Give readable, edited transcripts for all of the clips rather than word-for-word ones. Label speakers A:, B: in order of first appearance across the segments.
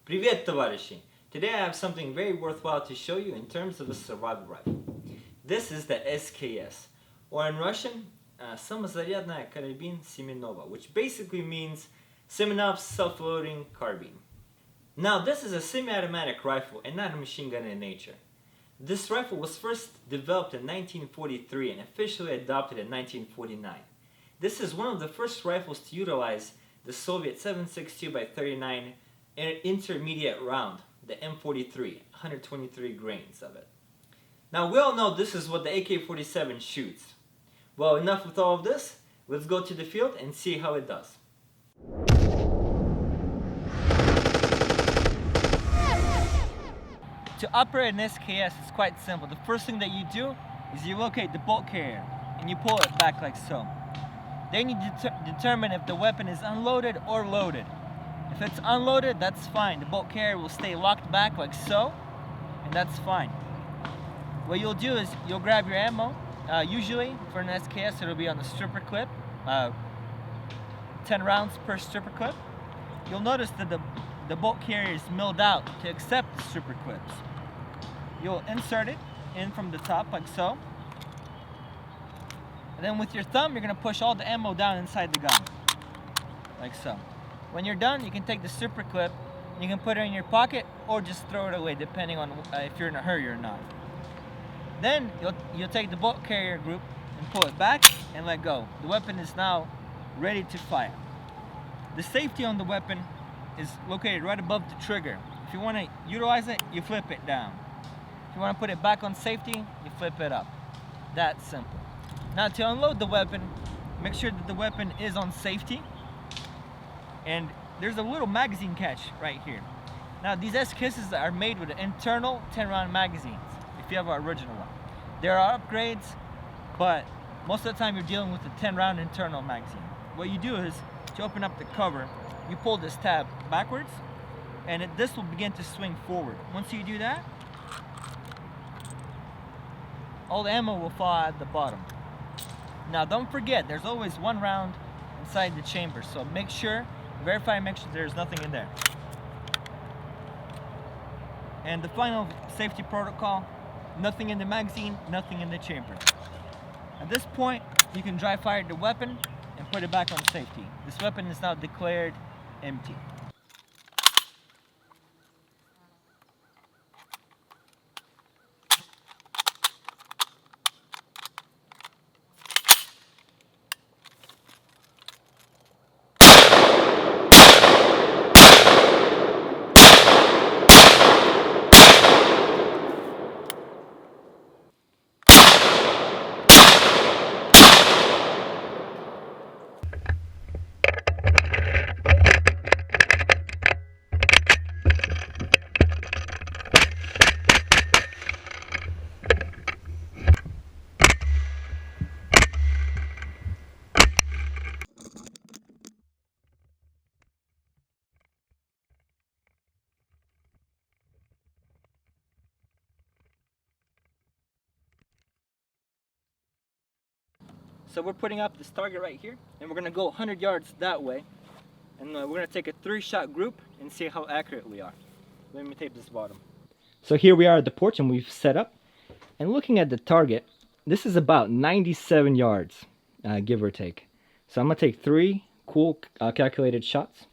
A: Привет, товарищи! Today I have something very worthwhile to show you in terms of a survival rifle. This is the SKS, or in Russian, Samozaryadnyj Karabin Simonova, which basically means Simonov's self-loading carbine. Now, this is a semi-automatic rifle and not a machine gun in nature. This rifle was first developed in 1943 and officially adopted in 1949. This is one of the first rifles to utilize the Soviet 7.62x39 intermediate round, the M43, 123 grains of it. Now, we all know this is what the AK-47 shoots. Well, enough with all of this. Let's go to the field and see how it does. To operate an SKS, it's quite simple. The first thing that you do is you locate the bolt carrier and you pull it back like so. Then you determine if the weapon is unloaded or loaded. If it's unloaded, that's fine. The bolt carrier will stay locked back like so, and that's fine. What you'll do is you'll grab your ammo. Usually for an SKS, it'll be on the stripper clip, 10 rounds per stripper clip. You'll notice that the bolt carrier is milled out to accept the stripper clips. You'll insert it in from the top like so. And then with your thumb, you're going to push all the ammo down inside the gun, like so. When you're done, you can take the stripper clip, and you can put it in your pocket or just throw it away, depending on if you're in a hurry or not. Then you'll take the bolt carrier group and pull it back and let go. The weapon is now ready to fire. The safety on the weapon is located right above the trigger. If you want to utilize it, you flip it down. If you want to put it back on safety, you flip it up. That's simple. Now, to unload the weapon, make sure that the weapon is on safety. And there's a little magazine catch right here. Now, these SKSs are made with internal 10-round magazines, if you have an original one. There are upgrades, but most of the time you're dealing with a 10-round internal magazine. What you do is, to open up the cover, you pull this tab backwards, and this will begin to swing forward. Once you do that, all the ammo will fall at the bottom. Now, don't forget, there's always one round inside the chamber, so make sure there's nothing in there. And the final safety protocol, nothing in the magazine, nothing in the chamber. At this point, you can dry fire the weapon and put it back on safety. This weapon is now declared empty. So we're putting up this target right here, and we're going to go 100 yards that way, and we're going to take a 3-shot group and see how accurate we are. Let me tape this bottom. So here we are at the porch, and we've set up, and looking at the target, this is about 97 yards, give or take. So I'm going to take 3 cool calculated shots.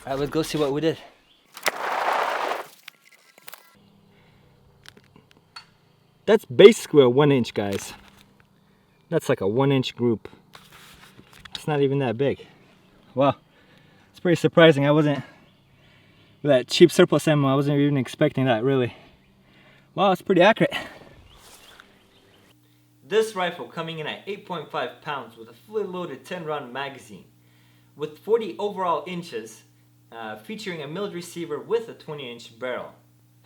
A: Alright, let's go see what we did. That's basically a 1 inch, guys. That's like a 1-inch group. It's not even that big. Wow, it's pretty surprising. I wasn't, with that cheap surplus ammo, I wasn't even expecting that, really. Wow, it's pretty accurate. This rifle coming in at 8.5 pounds with a fully loaded 10-round magazine, with 40 overall inches, featuring a milled receiver with a 20-inch barrel.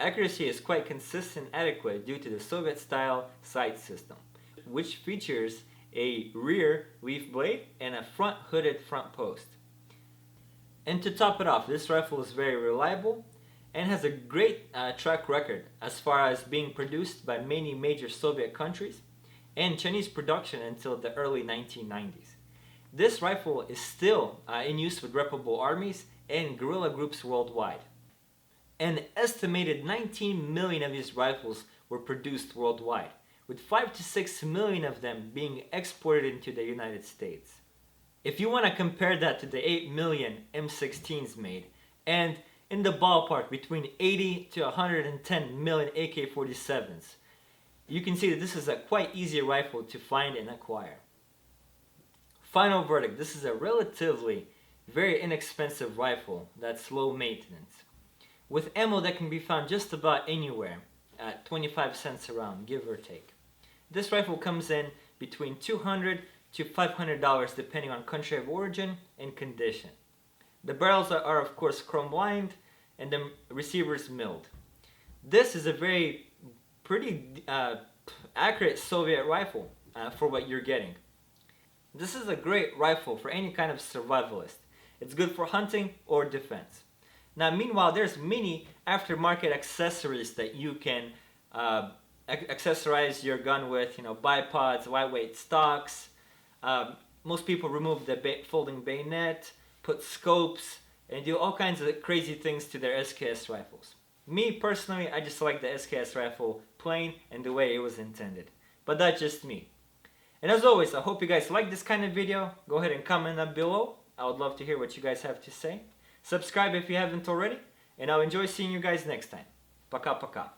A: Accuracy is quite consistent and adequate due to the Soviet-style sight system, which features a rear leaf blade and a front hooded front post. And to top it off, this rifle is very reliable and has a great track record as far as being produced by many major Soviet countries and Chinese production until the early 1990s. This rifle is still in use with reputable armies and guerrilla groups worldwide. An estimated 19 million of these rifles were produced worldwide, with 5 to 6 million of them being exported into the United States. If you want to compare that to the 8 million M16s made, and in the ballpark between 80 to 110 million AK-47s, you can see that this is a quite easy rifle to find and acquire. Final verdict, this is a relatively very inexpensive rifle that's low maintenance, with ammo that can be found just about anywhere at 25 cents a round, give or take. This rifle comes in between $200 to $500 depending on country of origin and condition. The barrels are of course chrome lined and the receivers milled. This is a pretty accurate Soviet rifle for what you're getting. This is a great rifle for any kind of survivalist. It's good for hunting or defense. Now meanwhile, there's many aftermarket accessories that you can accessorize your gun with, bipods, lightweight stocks. Most people remove the folding bayonet, put scopes, and do all kinds of crazy things to their SKS rifles. Me personally, I just like the SKS rifle plain and the way it was intended. But that's just me. And as always, I hope you guys like this kind of video. Go ahead and comment down below. I would love to hear what you guys have to say. Subscribe if you haven't already. And I'll enjoy seeing you guys next time. Пока-пока.